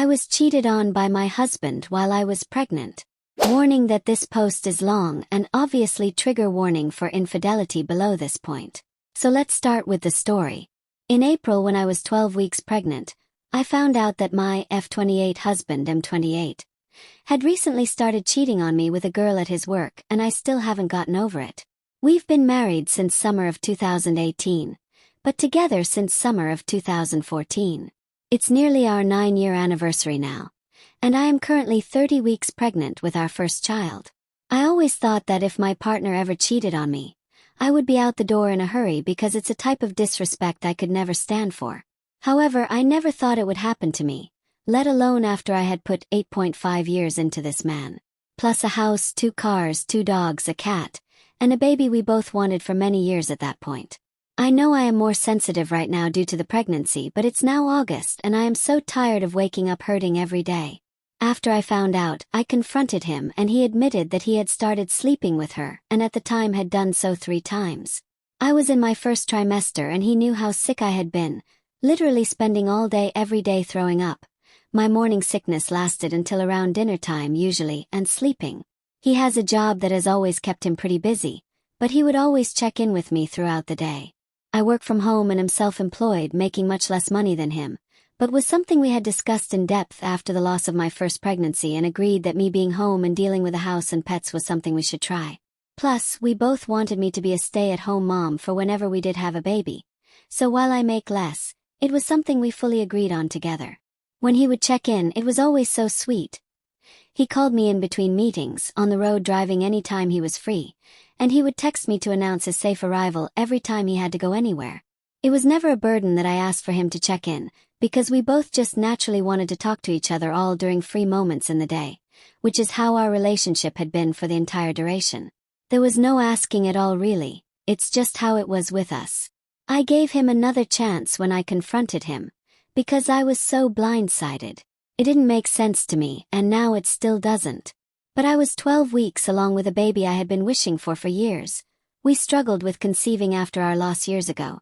was cheated on by my husband while I was pregnant. Warning that this post is long and obviously trigger warning for infidelity below this point. So let's start with the story. In April, when I was 12 weeks pregnant, I found out that my F28 husband, M28, had recently started cheating on me with a girl at his work, and I still haven't gotten over it. We've been married since summer of 2018, but together since summer of 2014. It's nearly our 9-year anniversary now, and I am currently 30 weeks pregnant with our first child. I always thought that if my partner ever cheated on me, I would be out the door in a hurry because it's a type of disrespect I could never stand for. However, I never thought it would happen to me, let alone after I had put 8.5 years into this man. Plus a house, 2 cars, 2 dogs, a cat, and a baby we both wanted for many years at that point. I know I am more sensitive right now due to the pregnancy, but it's now August and I am so tired of waking up hurting every day. After I found out, I confronted him and he admitted that he had started sleeping with her and at the time had done so 3 times. I was in my first trimester and he knew how sick I had been, literally spending all day every day throwing up. My morning sickness lasted until around dinner time usually, and sleeping. He has a job that has always kept him pretty busy, but he would always check in with me throughout the day. I work from home and am self-employed, making much less money than him, but was something we had discussed in depth after the loss of my first pregnancy and agreed that me being home and dealing with a house and pets was something we should try. Plus, we both wanted me to be a stay-at-home mom for whenever we did have a baby. So while I make less, it was something we fully agreed on together. When he would check in, it was always so sweet. He called me in between meetings, on the road driving any time he was free, and he would text me to announce his safe arrival every time he had to go anywhere. It was never a burden that I asked for him to check in, because we both just naturally wanted to talk to each other all during free moments in the day, which is how our relationship had been for the entire duration. There was no asking at all really, it's just how it was with us. I gave him another chance when I confronted him, because I was so blindsided. It didn't make sense to me, and now it still doesn't. But I was 12 weeks along with a baby I had been wishing for years. We struggled with conceiving after our loss years ago,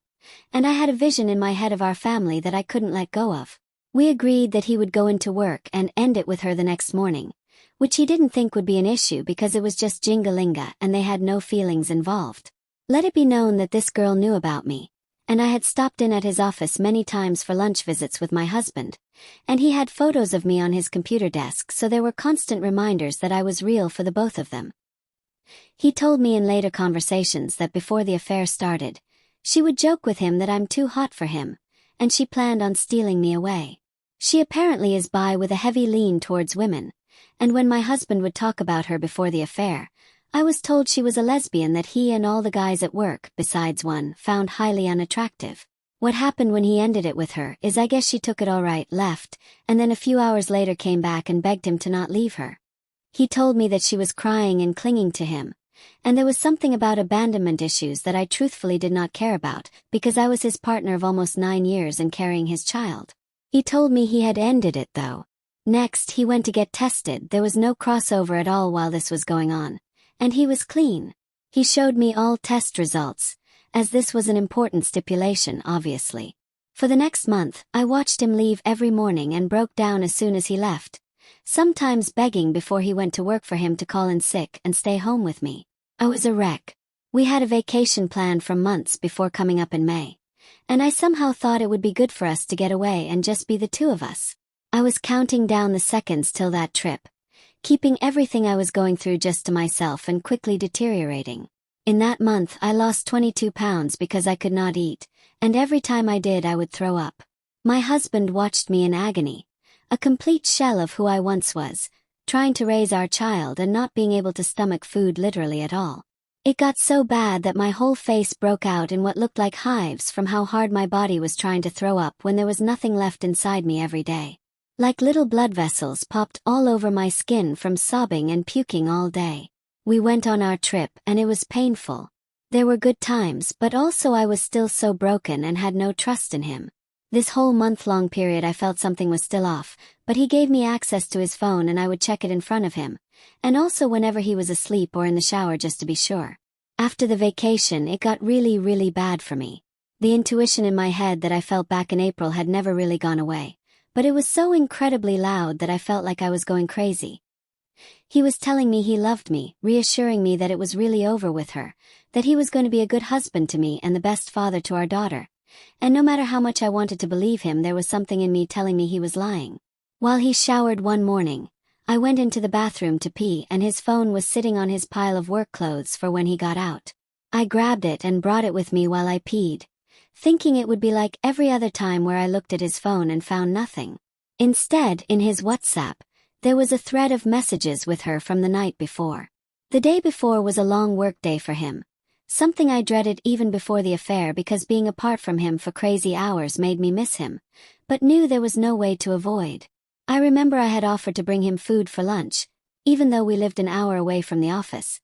and I had a vision in my head of our family that I couldn't let go of. We agreed that he would go into work and end it with her the next morning, which he didn't think would be an issue because it was just jingalinga and they had no feelings involved. Let it be known that this girl knew about me, and I had stopped in at his office many times for lunch visits with my husband, and he had photos of me on his computer desk, so there were constant reminders that I was real for the both of them. He told me in later conversations that before the affair started, she would joke with him that I'm too hot for him, and she planned on stealing me away. She apparently is bi with a heavy lean towards women, and when my husband would talk about her before the affair, I was told she was a lesbian that he and all the guys at work, besides one, found highly unattractive. What happened when he ended it with her is I guess she took it all right, left, and then a few hours later came back and begged him to not leave her. He told me that she was crying and clinging to him, and there was something about abandonment issues that I truthfully did not care about, because I was his partner of almost 9 years and carrying his child. He told me he had ended it though. Next, he went to get tested. There was no crossover at all while this was going on, and he was clean. He showed me all test results, as this was an important stipulation, obviously. For the next month, I watched him leave every morning and broke down as soon as he left, sometimes begging before he went to work for him to call in sick and stay home with me. I was a wreck. We had a vacation planned from months before coming up in May, and I somehow thought it would be good for us to get away and just be the 2 of us. I was counting down the seconds till that trip, keeping everything I was going through just to myself and quickly deteriorating. In that month I lost 22 pounds because I could not eat, and every time I did I would throw up. My husband watched me in agony, a complete shell of who I once was, trying to raise our child and not being able to stomach food literally at all. It got so bad that my whole face broke out in what looked like hives from how hard my body was trying to throw up when there was nothing left inside me every day. Like little blood vessels popped all over my skin from sobbing and puking all day. We went on our trip and it was painful. There were good times, but also I was still so broken and had no trust in him. This whole month-long period I felt something was still off, but he gave me access to his phone and I would check it in front of him, and also whenever he was asleep or in the shower just to be sure. After the vacation it got really, really bad for me. The intuition in my head that I felt back in April had never really gone away, but it was so incredibly loud that I felt like I was going crazy. He was telling me he loved me, reassuring me that it was really over with her, that he was going to be a good husband to me and the best father to our daughter. And no matter how much I wanted to believe him, there was something in me telling me he was lying. While he showered one morning, I went into the bathroom to pee and his phone was sitting on his pile of work clothes for when he got out. I grabbed it and brought it with me while I peed, thinking it would be like every other time where I looked at his phone and found nothing. Instead, in his WhatsApp, there was a thread of messages with her from the night before. The day before was a long work day for him, something I dreaded even before the affair because being apart from him for crazy hours made me miss him, but knew there was no way to avoid. I remember I had offered to bring him food for lunch, even though we lived an hour away from the office,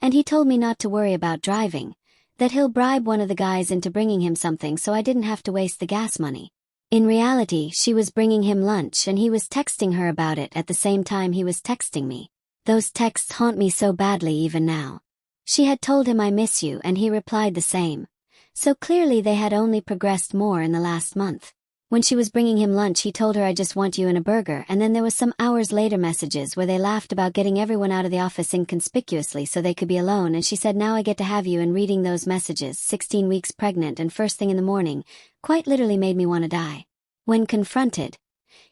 and he told me not to worry about driving, that he'll bribe one of the guys into bringing him something so I didn't have to waste the gas money. In reality, she was bringing him lunch and he was texting her about it at the same time he was texting me. Those texts haunt me so badly even now. She had told him I miss you and he replied the same. So clearly they had only progressed more in the last month. When she was bringing him lunch he told her I just want you and a burger, and then there was some hours later messages where they laughed about getting everyone out of the office inconspicuously so they could be alone, and she said now I get to have you, and reading those messages, 16 weeks pregnant and first thing in the morning, quite literally made me want to die. When confronted,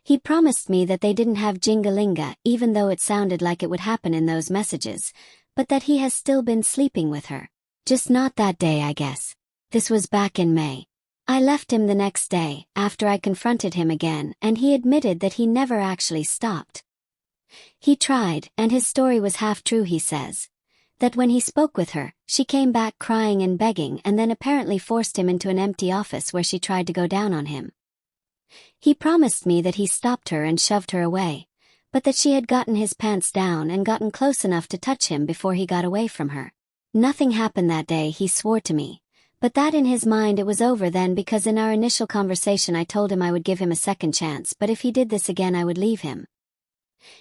he promised me that they didn't have Jingalinga even though it sounded like it would happen in those messages, but that he has still been sleeping with her. Just not that day, I guess. This was back in May. I left him the next day, after I confronted him again, and he admitted that he never actually stopped. He tried, and his story was half true, he says. That when he spoke with her, she came back crying and begging and then apparently forced him into an empty office where she tried to go down on him. He promised me that he stopped her and shoved her away, but that she had gotten his pants down and gotten close enough to touch him before he got away from her. Nothing happened that day, he swore to me. But that in his mind it was over then, because in our initial conversation I told him I would give him a second chance, but if he did this again I would leave him.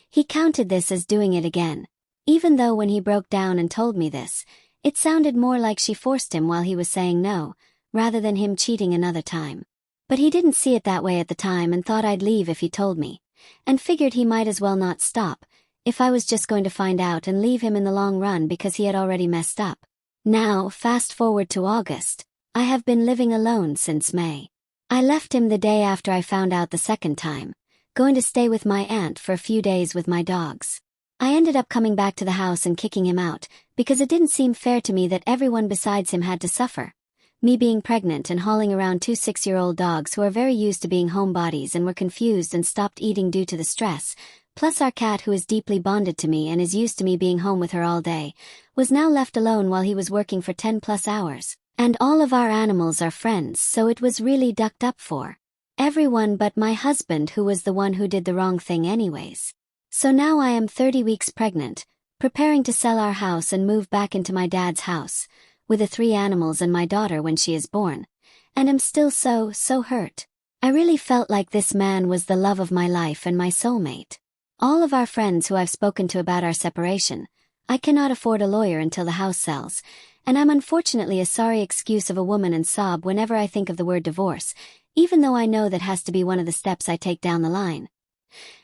He counted this as doing it again, even though when he broke down and told me this, it sounded more like she forced him while he was saying no, rather than him cheating another time. But he didn't see it that way at the time and thought I'd leave if he told me, and figured he might as well not stop, if I was just going to find out and leave him in the long run because he had already messed up. Now, fast forward to August, I have been living alone since May. I left him the day after I found out the second time, going to stay with my aunt for a few days with my dogs. I ended up coming back to the house and kicking him out, because it didn't seem fair to me that everyone besides him had to suffer. Me being pregnant and hauling around two 6-year-old dogs who are very used to being homebodies and were confused and stopped eating due to the stress, plus our cat who is deeply bonded to me and is used to me being home with her all day, was now left alone while he was working for 10+ hours. And all of our animals are friends, so it was really ducked up for everyone but my husband, who was the one who did the wrong thing anyways. So now I am 30 weeks pregnant, preparing to sell our house and move back into my dad's house, with the 3 animals and my daughter when she is born, and am still so hurt. I really felt like this man was the love of my life and my soulmate. All of our friends who I've spoken to about our separation, I cannot afford a lawyer until the house sells, and I'm unfortunately a sorry excuse of a woman and sob whenever I think of the word divorce, even though I know that has to be one of the steps I take down the line.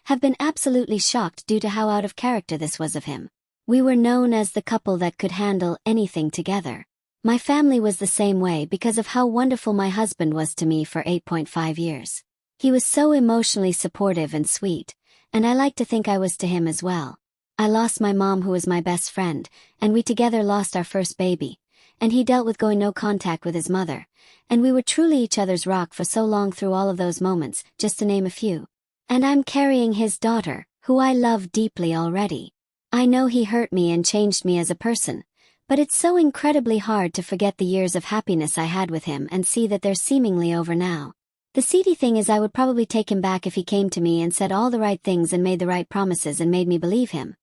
Have been absolutely shocked due to how out of character this was of him. We were known as the couple that could handle anything together. My family was the same way because of how wonderful my husband was to me for 8.5 years. He was so emotionally supportive and sweet, and I like to think I was to him as well. I lost my mom, who was my best friend, and we together lost our first baby, and he dealt with going no contact with his mother, and we were truly each other's rock for so long through all of those moments, just to name a few. And I'm carrying his daughter, who I love deeply already. I know he hurt me and changed me as a person, but it's so incredibly hard to forget the years of happiness I had with him and see that they're seemingly over now. The seedy thing is I would probably take him back if he came to me and said all the right things and made the right promises and made me believe him.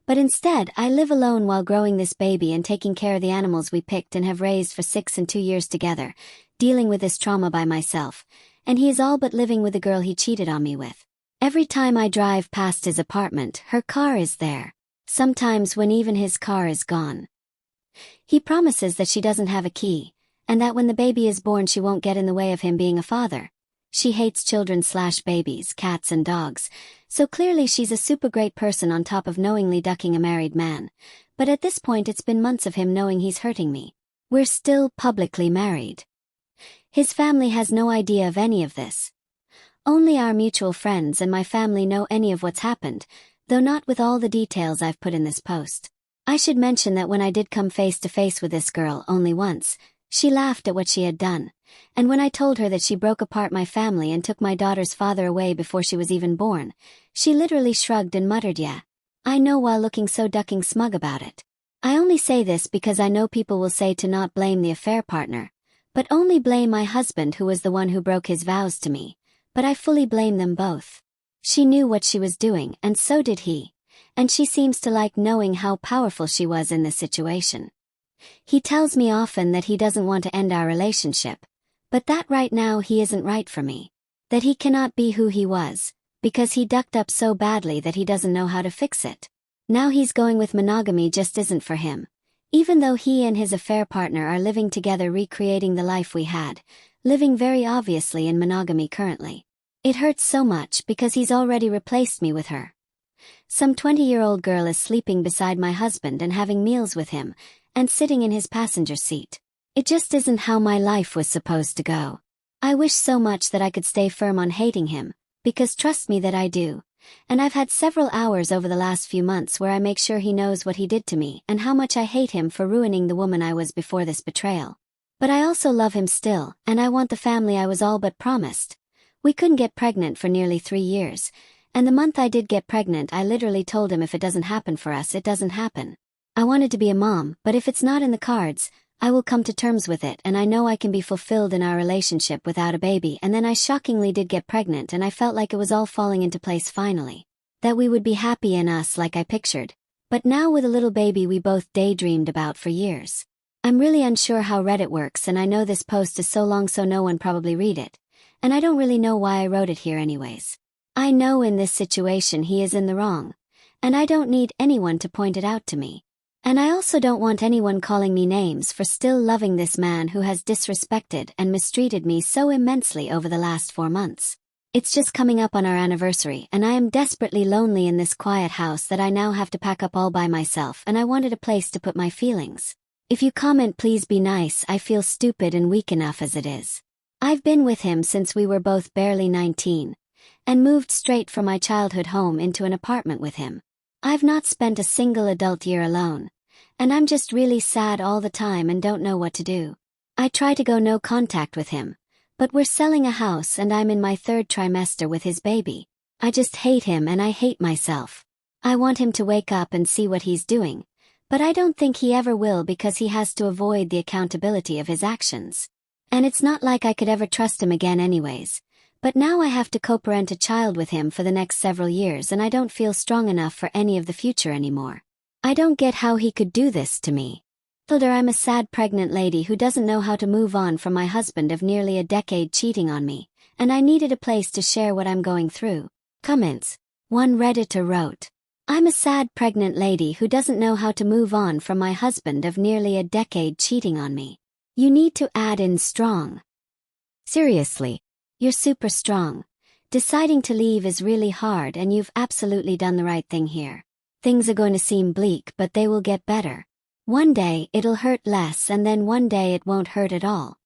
But instead, I live alone while growing this baby and taking care of the animals we picked and have raised for 6 and 2 years together, dealing with this trauma by myself, and he is all but living with the girl he cheated on me with. Every time I drive past his apartment, her car is there. Sometimes when even his car is gone. He promises that she doesn't have a key, and that when the baby is born she won't get in the way of him being a father. She hates children/babies, cats and dogs, so clearly she's a super great person on top of knowingly ducking a married man. But at this point it's been months of him knowing he's hurting me. We're still publicly married. His family has no idea of any of this. Only our mutual friends and my family know any of what's happened, though not with all the details I've put in this post. I should mention that when I did come face to face with this girl only once, she laughed at what she had done, and when I told her that she broke apart my family and took my daughter's father away before she was even born, she literally shrugged and muttered, "Yeah, I know," while looking so ducking smug about it. I only say this because I know people will say to not blame the affair partner, but only blame my husband, who was the one who broke his vows to me, but I fully blame them both. She knew what she was doing, and so did he, and she seems to like knowing how powerful she was in this situation. He tells me often that he doesn't want to end our relationship, but that right now he isn't right for me. That he cannot be who he was, because he ducked up so badly that he doesn't know how to fix it. Now he's going with monogamy just isn't for him. Even though he and his affair partner are living together, recreating the life we had, living very obviously in monogamy currently. It hurts so much because he's already replaced me with her. Some 20-year-old girl is sleeping beside my husband and having meals with him, and sitting in his passenger seat. It just isn't how my life was supposed to go. I wish so much that I could stay firm on hating him, because trust me that I do. And I've had several hours over the last few months where I make sure he knows what he did to me and how much I hate him for ruining the woman I was before this betrayal. But I also love him still, and I want the family I was all but promised. We couldn't get pregnant for nearly 3 years, and the month I did get pregnant I literally told him if it doesn't happen for us, it doesn't happen. I wanted to be a mom, but if it's not in the cards, I will come to terms with it, and I know I can be fulfilled in our relationship without a baby. And then I shockingly did get pregnant, and I felt like it was all falling into place finally. That we would be happy in us like I pictured. But now with a little baby we both daydreamed about for years. I'm really unsure how Reddit works, and I know this post is so long so no one probably read it. And I don't really know why I wrote it here anyways. I know in this situation he is in the wrong, and I don't need anyone to point it out to me. And I also don't want anyone calling me names for still loving this man who has disrespected and mistreated me so immensely over the last 4 months. It's just coming up on our anniversary, and I am desperately lonely in this quiet house that I now have to pack up all by myself, and I wanted a place to put my feelings. If you comment, please be nice. I feel stupid and weak enough as it is. I've been with him since we were both barely 19, and moved straight from my childhood home into an apartment with him. I've not spent a single adult year alone, and I'm just really sad all the time and don't know what to do. I try to go no contact with him, but we're selling a house and I'm in my 3rd trimester with his baby. I just hate him and I hate myself. I want him to wake up and see what he's doing, but I don't think he ever will because he has to avoid the accountability of his actions. And it's not like I could ever trust him again anyways. But now I have to co-parent a child with him for the next several years, and I don't feel strong enough for any of the future anymore. I don't get how he could do this to me. Further, I'm a sad pregnant lady who doesn't know how to move on from my husband of nearly a decade cheating on me, and I needed a place to share what I'm going through. Comments. One Redditor wrote, "I'm a sad pregnant lady who doesn't know how to move on from my husband of nearly a decade cheating on me. You need to add in strong. Seriously. You're super strong. Deciding to leave is really hard, and you've absolutely done the right thing here. Things are going to seem bleak, but they will get better. One day it'll hurt less, and then one day it won't hurt at all.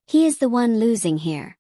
He is the one losing here.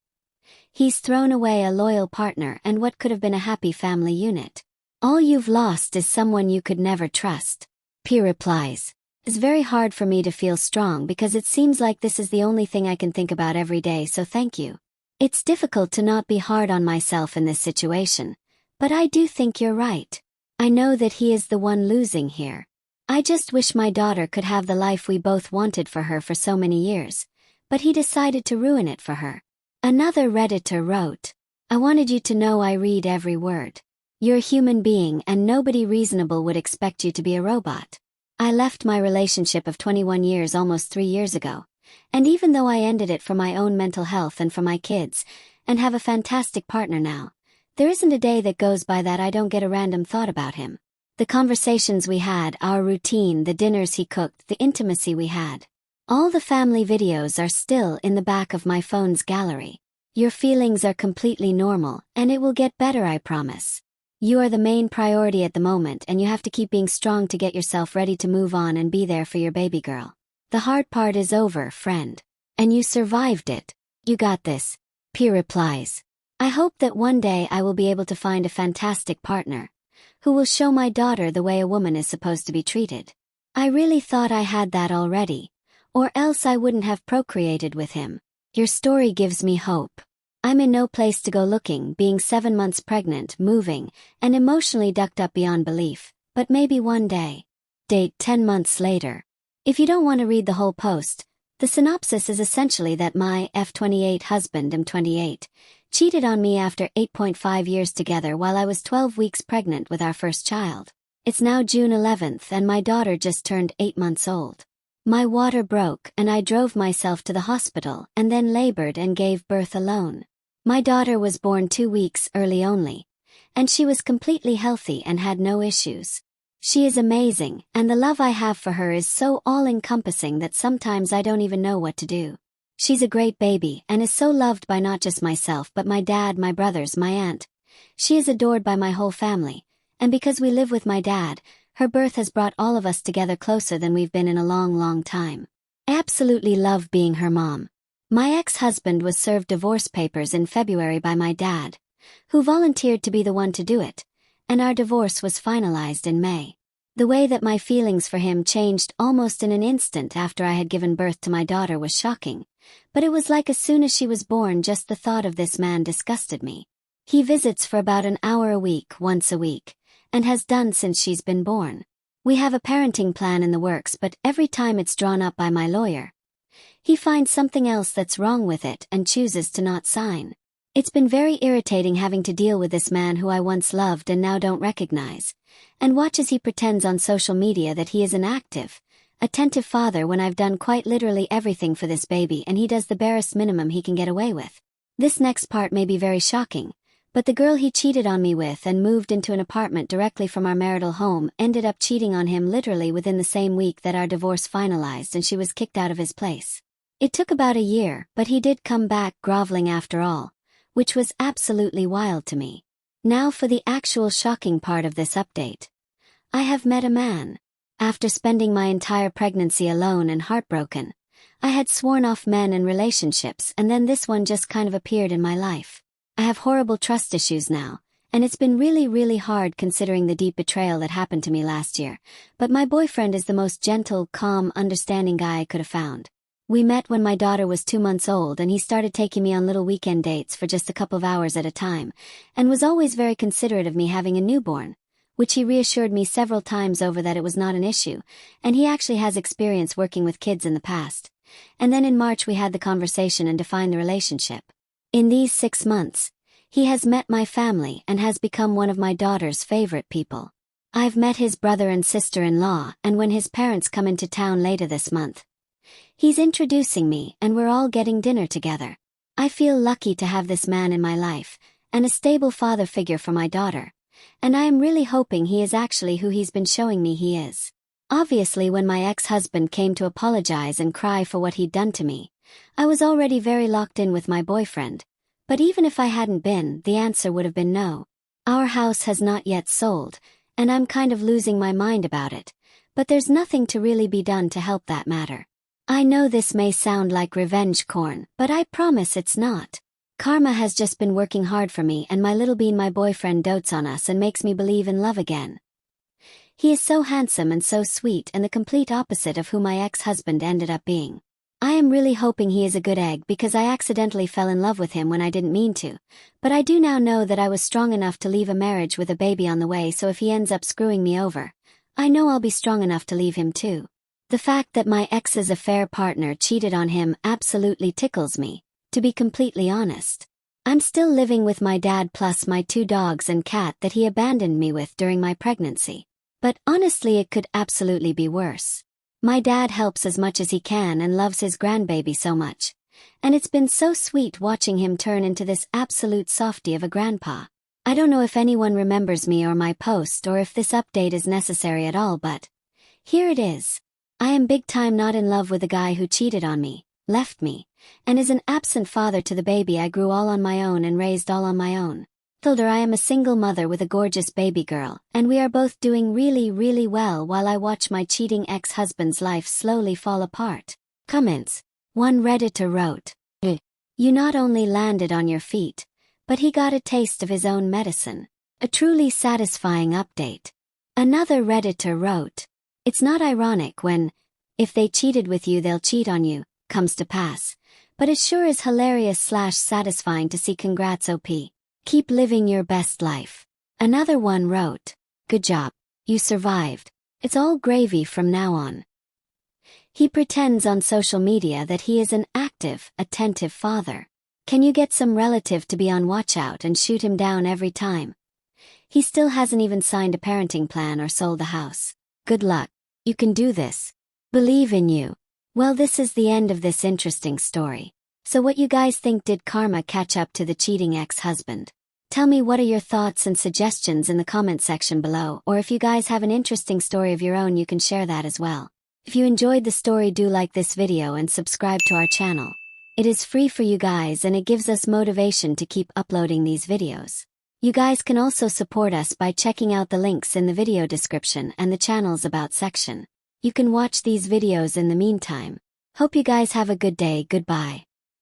He's thrown away a loyal partner and what could have been a happy family unit. All you've lost is someone you could never trust." P replies, "It's very hard for me to feel strong because it seems like this is the only thing I can think about every day, so thank you. It's difficult to not be hard on myself in this situation, but I do think you're right. I know that he is the one losing here. I just wish my daughter could have the life we both wanted for her for so many years, but he decided to ruin it for her." Another Redditor wrote, "I wanted you to know I read every word. You're a human being and nobody reasonable would expect you to be a robot. I left my relationship of 21 years almost 3 years ago. And even though I ended it for my own mental health and for my kids, and have a fantastic partner now, there isn't a day that goes by that I don't get a random thought about him. The conversations we had, our routine, the dinners he cooked, the intimacy we had. All the family videos are still in the back of my phone's gallery. Your feelings are completely normal, and it will get better, I promise. You are the main priority at the moment, and you have to keep being strong to get yourself ready to move on and be there for your baby girl. The hard part is over, friend. And you survived it. You got this. P replies. I hope that one day I will be able to find a fantastic partner who will show my daughter the way a woman is supposed to be treated. I really thought I had that already, or else I wouldn't have procreated with him. Your story gives me hope. I'm in no place to go looking, being 7 months pregnant, moving, and emotionally ducked up beyond belief, but maybe one day. Date 10 months later. If you don't want to read the whole post, the synopsis is essentially that my F28 husband, M28, cheated on me after 8.5 years together while I was 12 weeks pregnant with our first child. It's now June 11th and my daughter just turned 8 months old. My water broke and I drove myself to the hospital and then labored and gave birth alone. My daughter was born 2 weeks early only, and she was completely healthy and had no issues. She is amazing, and the love I have for her is so all-encompassing that sometimes I don't even know what to do. She's a great baby and is so loved by not just myself but my dad, my brothers, my aunt. She is adored by my whole family, and because we live with my dad, her birth has brought all of us together closer than we've been in a long, long time. I absolutely love being her mom. My ex-husband was served divorce papers in February by my dad, who volunteered to be the one to do it, and our divorce was finalized in May. The way that my feelings for him changed almost in an instant after I had given birth to my daughter was shocking, but it was like as soon as she was born, just the thought of this man disgusted me. He visits for about an hour a week, once a week, and has done since she's been born. We have a parenting plan in the works, but every time it's drawn up by my lawyer, he finds something else that's wrong with it and chooses to not sign. It's been very irritating having to deal with this man who I once loved and now don't recognize, and watch as he pretends on social media that he is an active, attentive father when I've done quite literally everything for this baby and he does the barest minimum he can get away with. This next part may be very shocking, but the girl he cheated on me with and moved into an apartment directly from our marital home ended up cheating on him literally within the same week that our divorce finalized, and she was kicked out of his place. It took about a year, but he did come back groveling after all, which was absolutely wild to me. Now for the actual shocking part of this update. I have met a man. After spending my entire pregnancy alone and heartbroken, I had sworn off men and relationships, and then this one just kind of appeared in my life. I have horrible trust issues now, and it's been really, really hard considering the deep betrayal that happened to me last year, but my boyfriend is the most gentle, calm, understanding guy I could have found. We met when my daughter was 2 months old, and he started taking me on little weekend dates for just a couple of hours at a time, and was always very considerate of me having a newborn, which he reassured me several times over that it was not an issue, and he actually has experience working with kids in the past. And then in March we had the conversation and defined the relationship. In these 6 months, he has met my family and has become one of my daughter's favorite people. I've met his brother and sister-in-law, and when his parents come into town later this month, he's introducing me and we're all getting dinner together. I feel lucky to have this man in my life, and a stable father figure for my daughter, and I am really hoping he is actually who he's been showing me he is. Obviously, when my ex-husband came to apologize and cry for what he'd done to me, I was already very locked in with my boyfriend, but even if I hadn't been, the answer would have been no. Our house has not yet sold, and I'm kind of losing my mind about it, but there's nothing to really be done to help that matter. I know this may sound like revenge corn, but I promise it's not. Karma has just been working hard for me, and my little bean, my boyfriend, dotes on us and makes me believe in love again. He is so handsome and so sweet, and the complete opposite of who my ex-husband ended up being. I am really hoping he is a good egg because I accidentally fell in love with him when I didn't mean to, but I do now know that I was strong enough to leave a marriage with a baby on the way, so if he ends up screwing me over, I know I'll be strong enough to leave him too. The fact that my ex's affair partner cheated on him absolutely tickles me, to be completely honest. I'm still living with my dad plus my 2 dogs and cat that he abandoned me with during my pregnancy. But honestly, it could absolutely be worse. My dad helps as much as he can and loves his grandbaby so much, and it's been so sweet watching him turn into this absolute softie of a grandpa. I don't know if anyone remembers me or my post or if this update is necessary at all, but here it is. I am big time not in love with the guy who cheated on me, left me, and is an absent father to the baby I grew all on my own and raised all on my own. Told her I am a single mother with a gorgeous baby girl, and we are both doing really, really well while I watch my cheating ex-husband's life slowly fall apart. Comments. One Redditor wrote, "You not only landed on your feet, but he got a taste of his own medicine. A truly satisfying update." Another Redditor wrote, "It's not ironic when, if they cheated with you they'll cheat on you, comes to pass, but it sure is hilarious/satisfying to see. Congrats OP. Keep living your best life." Another one wrote, "Good job. You survived. It's all gravy from now on." He pretends on social media that he is an active, attentive father. Can you get some relative to be on watch out and shoot him down every time? He still hasn't even signed a parenting plan or sold the house. Good luck. You can do this. Believe in you. Well, this is the end of this interesting story. So what you guys think, did karma catch up to the cheating ex-husband? Tell me what are your thoughts and suggestions in the comment section below, or if you guys have an interesting story of your own you can share that as well. If you enjoyed the story, do like this video and subscribe to our channel. It is free for you guys and it gives us motivation to keep uploading these videos. You guys can also support us by checking out the links in the video description and the channel's about section. You can watch these videos in the meantime. Hope you guys have a good day. Goodbye.